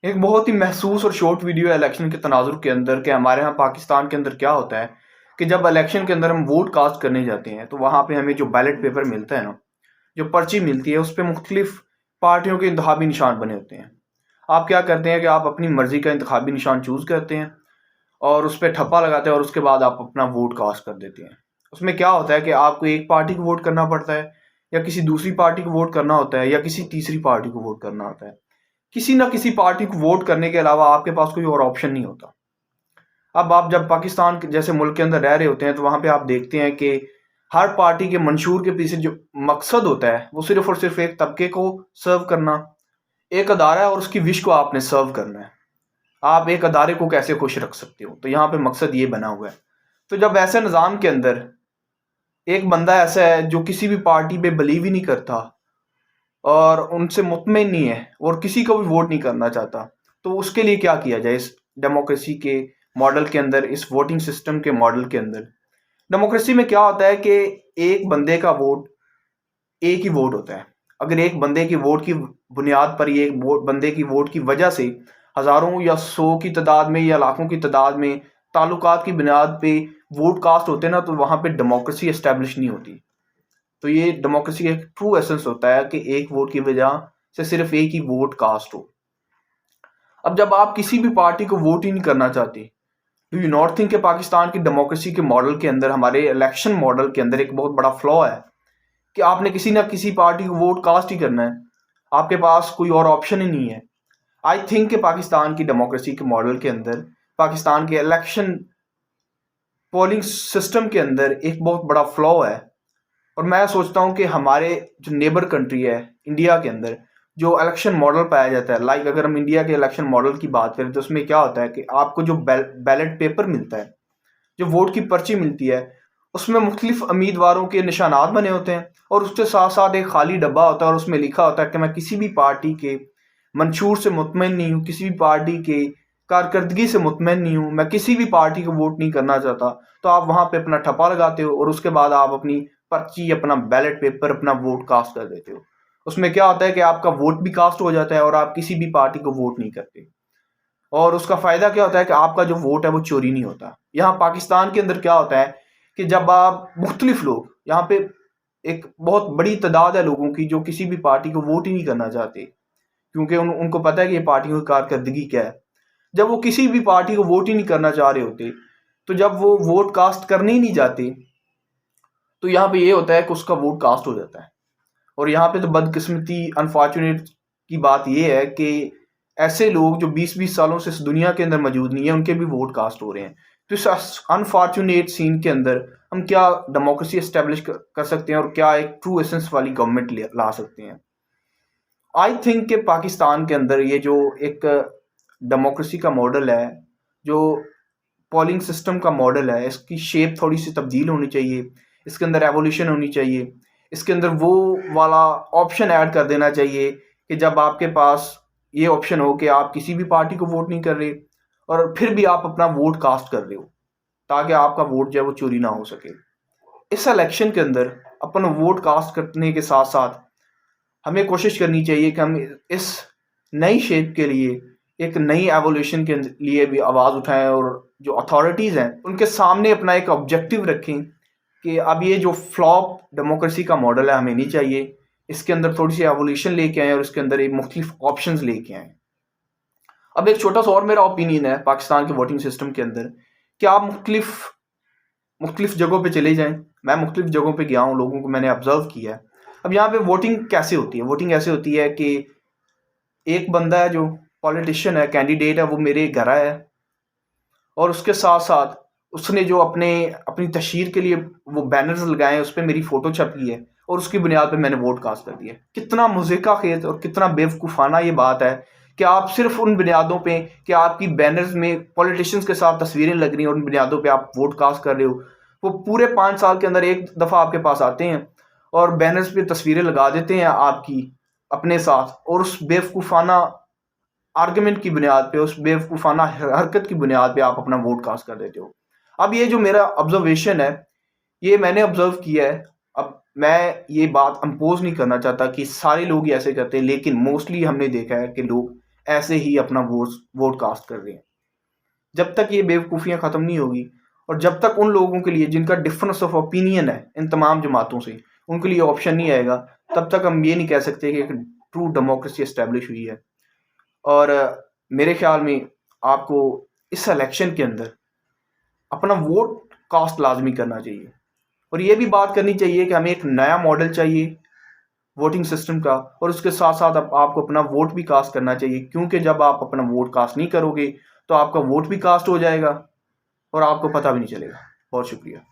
एक बहुत ही महसूस और शॉर्ट वीडियो है इलेक्शन के तनाजुर के अंदर कि हमारे यहाँ पाकिस्तान के अंदर क्या होता है कि जब इलेक्शन के अंदर हम वोट कास्ट करने जाते हैं तो वहाँ पे हमें जो बैलेट पेपर मिलता है ना, जो पर्ची मिलती है उस पर मुख्तलिफ पार्टियों के इंतखाबी निशान बने होते हैं। आप क्या करते हैं कि आप अपनी मर्जी का इंतखाबी निशान चूज करते हैं और उस पर ठप्पा लगाते हैं और उसके बाद आप अपना वोट कास्ट कर देते हैं। उसमें क्या होता है कि आपको एक पार्टी को वोट करना पड़ता है, या किसी दूसरी पार्टी को वोट करना होता है, या किसी तीसरी पार्टी को वोट करना होता है। किसी ना किसी पार्टी को वोट करने के अलावा आपके पास कोई और ऑप्शन नहीं होता। अब आप जब पाकिस्तान जैसे मुल्क के अंदर रह रहे होते हैं तो वहां पे आप देखते हैं कि हर पार्टी के मंशूर के पीछे जो मकसद होता है वो सिर्फ और सिर्फ एक तबके को सर्व करना, एक अदारा है और उसकी विश को आपने सर्व करना है। आप एक अदारे को कैसे खुश रख सकते हो, तो यहाँ पे मकसद ये बना हुआ है। तो जब ऐसे निज़ाम के अंदर एक बंदा ऐसा है जो किसी भी पार्टी पे बिलीव ही नहीं करता और उनसे मुतमिन नहीं है और किसी को भी वोट नहीं करना चाहता, तो उसके लिए क्या किया जाए इस डेमोक्रेसी के मॉडल के अंदर, इस वोटिंग सिस्टम के मॉडल के अंदर। डेमोक्रेसी में क्या होता है कि एक बंदे का वोट एक ही वोट होता है। अगर एक बंदे की वोट की बुनियाद पर, ये एक बंदे की वोट की वजह से हज़ारों या सौ की तादाद में या लाखों की तादाद में ताल्लुकात की बुनियाद पे वोट कास्ट होते हैं ना, तो वहाँ पे डेमोक्रेसी एस्टेब्लिश नहीं होती। तो ये डेमोक्रेसी का एक ट्रू एसेंस होता है कि एक वोट की वजह से सिर्फ एक ही वोट कास्ट हो। अब जब आप किसी भी पार्टी को वोट ही नहीं करना चाहते, डू यू नॉट थिंक कि पाकिस्तान की डेमोक्रेसी के मॉडल के अंदर, हमारे इलेक्शन मॉडल के अंदर एक बहुत बड़ा फ्लॉ है कि आपने किसी ना किसी पार्टी को वोट कास्ट ही करना है, आपके पास कोई और ऑप्शन ही नहीं है। आई थिंक कि पाकिस्तान की डेमोक्रेसी के मॉडल के अंदर, पाकिस्तान के इलेक्शन पोलिंग सिस्टम के अंदर एक बहुत बड़ा फ्लॉ है। और मैं सोचता हूँ कि हमारे जो नेबर कंट्री है इंडिया के अंदर जो इलेक्शन मॉडल पाया जाता है, लाइक अगर हम इंडिया के इलेक्शन मॉडल की बात करें तो उसमें क्या होता है कि आपको जो बैलेट पेपर मिलता है, जो वोट की पर्ची मिलती है, उसमें मुख्तलिफ उम्मीदवारों के निशानात बने होते हैं और उसके साथ साथ एक खाली डब्बा होता है और उसमें लिखा होता है कि मैं किसी भी पार्टी के मंशूर से मुतमिन नहीं हूँ, किसी भी पार्टी के कारकर्दगी से मुतमिन नहीं हूँ, मैं किसी भी पार्टी को वोट नहीं करना चाहता। तो आप वहाँ पे अपना ठप्पा लगाते हो और उसके बाद आप अपनी पर्ची, अपना बैलेट पेपर, अपना वोट कास्ट कर देते हो। उसमें क्या होता है कि आपका वोट भी कास्ट हो जाता है और आप किसी भी पार्टी को वोट नहीं करते। और उसका फ़ायदा क्या होता है कि आपका जो वोट है वो चोरी नहीं होता। यहाँ पाकिस्तान के अंदर क्या होता है कि जब आप मुख्तलिफ लोग, यहाँ पे एक बहुत बड़ी तादाद है लोगों की जो किसी भी पार्टी को वोट ही नहीं करना चाहते, क्योंकि उनको पता है कि ये पार्टियों की कारकर्दगी क्या है। जब वो किसी भी पार्टी को वोट ही नहीं करना चाह रहे होते, तो जब वो वोट कास्ट करने ही नहीं जाते, तो यहाँ पे ये होता है कि उसका वोट कास्ट हो जाता है। और यहाँ पे तो बदकिस्मती, अनफॉर्चुनेट की बात ये है कि ऐसे लोग जो 20-20 सालों से इस दुनिया के अंदर मौजूद नहीं है, उनके भी वोट कास्ट हो रहे हैं। तो इस अनफॉर्चुनेट सीन के अंदर हम क्या डेमोक्रेसी एस्टेब्लिश कर सकते हैं और क्या एक ट्रू एसेंस वाली गवर्नमेंट ला सकते हैं। आई थिंक कि पाकिस्तान के अंदर ये जो एक डेमोक्रेसी का मॉडल है, जो पोलिंग सिस्टम का मॉडल है, इसकी शेप थोड़ी सी तब्दील होनी चाहिए, इसके अंदर एवोल्यूशन होनी चाहिए। इसके अंदर वो वाला ऑप्शन ऐड कर देना चाहिए कि जब आपके पास ये ऑप्शन हो कि आप किसी भी पार्टी को वोट नहीं कर रहे और फिर भी आप अपना वोट कास्ट कर रहे हो, ताकि आपका वोट जो है वो चोरी ना हो सके। इस इलेक्शन के अंदर अपन वोट कास्ट करने के साथ साथ हमें कोशिश करनी चाहिए कि हम इस नई शेप के लिए, एक नई एवोल्यूशन के लिए भी आवाज़ उठाएं और जो अथॉरिटीज़ हैं उनके सामने अपना एक ऑब्जेक्टिव रखें कि अब ये जो फ्लॉप डेमोक्रेसी का मॉडल है हमें नहीं चाहिए, इसके अंदर थोड़ी सी एवोल्यूशन लेके आएँ और इसके अंदर एक मुख्तलिफ ऑप्शंस लेके आएँ। अब एक छोटा सा और मेरा ओपिनियन है पाकिस्तान के वोटिंग सिस्टम के अंदर कि आप मुख्तलिफ मुख्तलिफ जगहों पे चले जाएं। मैं मुख्तलिफ जगहों पे गया हूँ, लोगों को मैंने ऑब्जर्व किया है। अब यहाँ पे वोटिंग कैसे होती है? वोटिंग ऐसे होती है कि एक बंदा है जो पॉलिटिशियन है, कैंडिडेट है, वो मेरे घर आया है और उसके साथ साथ उसने जो अपनी तशहीर के लिए वो बैनर्स लगाए हैं, उस पर मेरी फ़ोटो छपी है और उसकी बुनियाद पे मैंने वोट कास्ट कर दिया। कितना मुज़े का खेत और कितना बेवकूफ़ाना ये बात है कि आप सिर्फ उन बुनियादों पे कि आपकी बैनर्स में पॉलिटिशियंस के साथ तस्वीरें लग रही हैं, उन बुनियादों पे आप वोट कास्ट कर रहे हो। वो पूरे 5 साल के अंदर एक दफ़ा आपके पास आते हैं और बैनर्स पे तस्वीरें लगा देते हैं आपकी अपने साथ, और उस बेवकूफ़ाना आर्गुमेंट की बुनियाद पे, उस बेवकूफ़ाना हरकत की बुनियाद पे आप अपना वोट कास्ट कर देते हो। अब ये जो मेरा ऑब्जर्वेशन है, ये मैंने ऑब्जर्व किया है। अब मैं ये बात अम्पोज नहीं करना चाहता कि सारे लोग ही ऐसे करते हैं, लेकिन मोस्टली हमने देखा है कि लोग ऐसे ही अपना वोट कास्ट कर रहे हैं। जब तक ये बेवकूफ़ियाँ ख़त्म नहीं होगी और जब तक उन लोगों के लिए जिनका डिफरेंस ऑफ ओपिनियन है इन तमाम जमातों से, उनके लिए ऑप्शन नहीं आएगा, तब तक हम ये नहीं कह सकते कि एक ट्रू डेमोक्रेसी एस्टेब्लिश हुई है। और मेरे ख्याल में आपको इस इलेक्शन के अंदर अपना वोट कास्ट लाजमी करना चाहिए। और ये भी बात करनी चाहिए कि हमें एक नया मॉडल चाहिए वोटिंग सिस्टम का, और उसके साथ साथ आपको अपना वोट भी कास्ट करना चाहिए, क्योंकि जब आप अपना वोट कास्ट नहीं करोगे तो आपका वोट भी कास्ट हो जाएगा और आपको पता भी नहीं चलेगा। बहुत शुक्रिया।